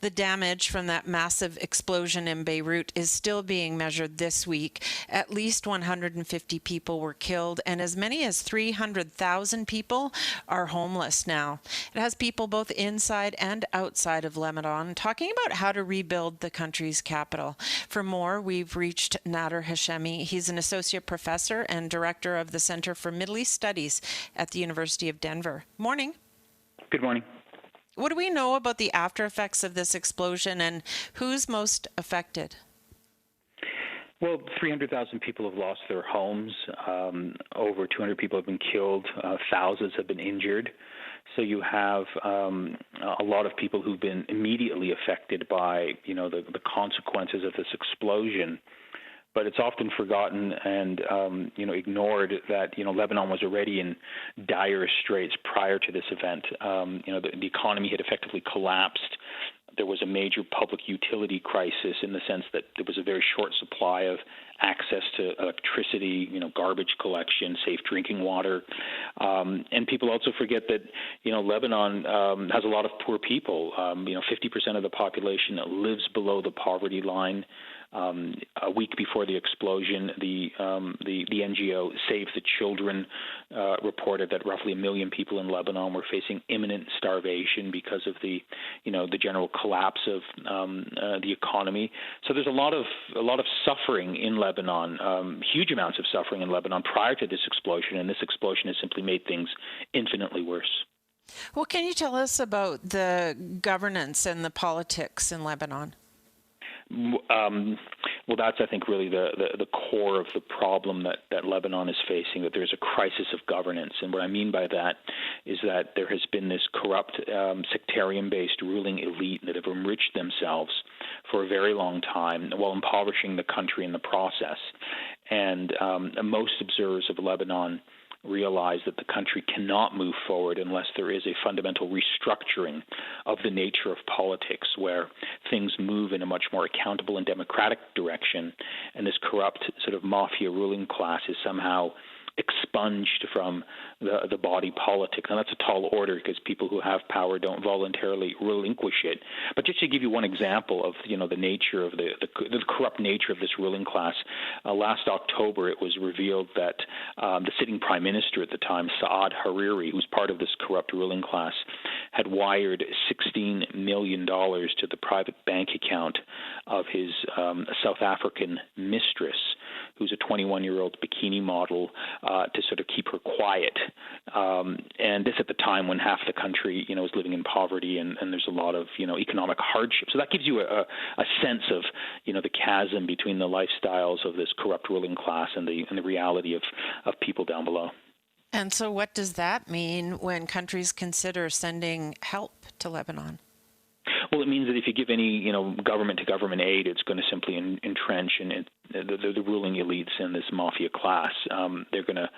The damage from that massive explosion in Beirut is still being measured this week. At least 150 people were killed, and as many as 300,000 people are homeless now. It has people both inside and outside of Lebanon talking about how to rebuild the country's capital. For more, we've reached Nader Hashemi. He's an associate professor and director of the Center for Middle East Studies at the University of Denver. Morning. Good morning. What do we know about the after effects of this explosion and who's most affected? Well, 300,000 people have lost their homes. Over 200 people have been killed. Thousands have been injured. So you have a lot of people who've been immediately affected by, the consequences of this explosion. But it's often forgotten and, ignored that, Lebanon was already in dire straits prior to this event. The economy had effectively collapsed. There was a major public utility crisis in the sense that there was a very short supply of access to electricity, garbage collection, safe drinking water. And people also forget that, Lebanon has a lot of poor people. 50% of the population lives below the poverty line. A week before the explosion, the NGO Save the Children reported that roughly 1 million people in Lebanon were facing imminent starvation because of the general collapse of the economy. So there's a lot of suffering in Lebanon, huge amounts of suffering in Lebanon prior to this explosion, and this explosion has simply made things infinitely worse. Well, can you tell us about the governance and the politics in Lebanon? Well, that's, I think, really the core of the problem that Lebanon is facing, that there's a crisis of governance. And what I mean by that is that there has been this corrupt, sectarian-based ruling elite that have enriched themselves for a very long time while impoverishing the country in the process. And most observers of Lebanon realize that the country cannot move forward unless there is a fundamental restructuring of the nature of politics, where things move in a much more accountable and democratic direction, and this corrupt sort of mafia ruling class is somehow expunged from the body politic. And that's a tall order because people who have power don't voluntarily relinquish it. But just to give you one example of the nature of the corrupt nature of this ruling class, last October it was revealed that the sitting prime minister at the time, Saad Hariri, who's part of this corrupt ruling class, had wired $16 million to the private bank account of his South African mistress, who's a 21-year-old bikini model, to sort of keep her quiet. And this at the time when half the country, is living in poverty and there's a lot of, economic hardship. So that gives you a sense of, the chasm between the lifestyles of this corrupt ruling class and the reality of people down below. And so what does that mean when countries consider sending help to Lebanon? Well, it means that if you give any, government-to-government aid, it's going to simply entrench the ruling elites and this mafia class. They're going to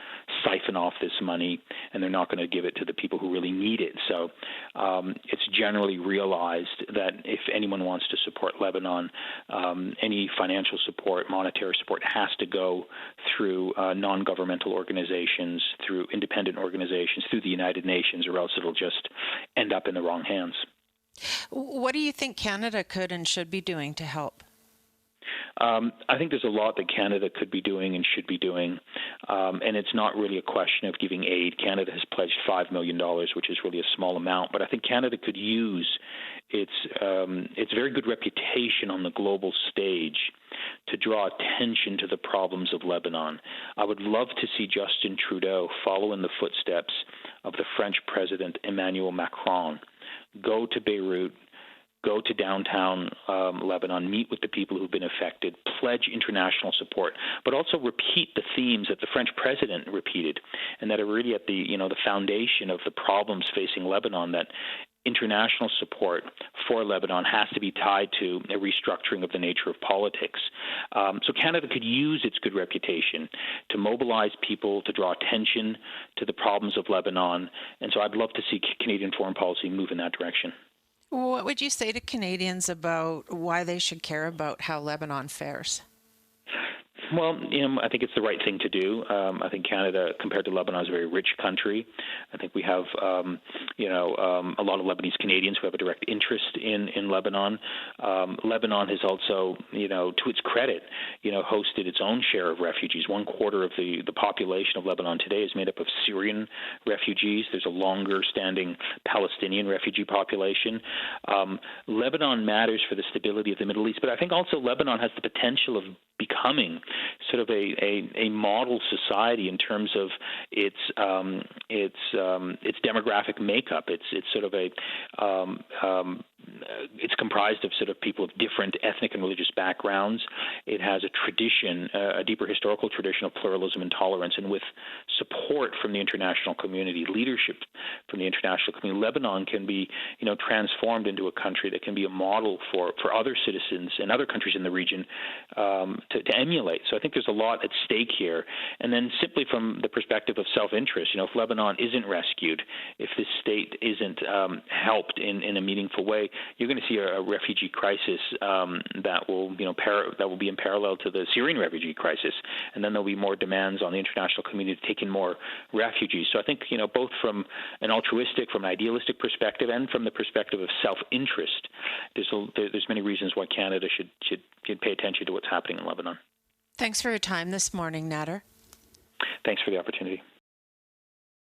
siphon off this money, and they're not going to give it to the people who really need it. So it's generally realized that if anyone wants to support Lebanon, any financial support, monetary support, has to go through non-governmental organizations, through independent organizations, through the United Nations, or else it'll just end up in the wrong hands. What do you think Canada could and should be doing to help? I think there's a lot that Canada could be doing and should be doing, and it's not really a question of giving aid. Canada has pledged $5 million, which is really a small amount, but I think Canada could use its very good reputation on the global stage to draw attention to the problems of Lebanon. I would love to see Justin Trudeau follow in the footsteps of the French President Emmanuel Macron, go to Beirut, go to downtown Lebanon, meet with the people who've been affected, pledge international support, but also repeat the themes that the French president repeated and that are really at the foundation of the problems facing Lebanon, that international support for Lebanon has to be tied to a restructuring of the nature of politics. So Canada could use its good reputation to mobilize people, to draw attention to the problems of Lebanon. And so I'd love to see Canadian foreign policy move in that direction. What would you say to Canadians about why they should care about how Lebanon fares? Well, I think it's the right thing to do. I think Canada, compared to Lebanon, is a very rich country. I think we have, a lot of Lebanese Canadians who have a direct interest in Lebanon. Lebanon has also, to its credit, hosted its own share of refugees. 1/4 of the population of Lebanon today is made up of Syrian refugees. There's a longer-standing Palestinian refugee population. Lebanon matters for the stability of the Middle East, but I think also Lebanon has the potential of becoming sort of a model society in terms of its demographic makeup. It's sort of it's comprised of sort of people of different ethnic and religious backgrounds. It has a tradition, a deeper historical tradition of pluralism and tolerance, and with support from the international community, leadership from the international community, Lebanon can be, transformed into a country that can be a model for other citizens and other countries in the region to emulate. So I think there's a lot at stake here. And then simply from the perspective of self-interest, if Lebanon isn't rescued, if this state isn't helped in a meaningful way, you're going to see a refugee crisis that will be in parallel to the Syrian refugee crisis, and then there'll be more demands on the international community to take in more refugees. So I think both from an altruistic, from an idealistic perspective, and from the perspective of self-interest, there's many reasons why Canada should pay attention to what's happening in Lebanon. Thanks for your time this morning, Nader. Thanks for the opportunity.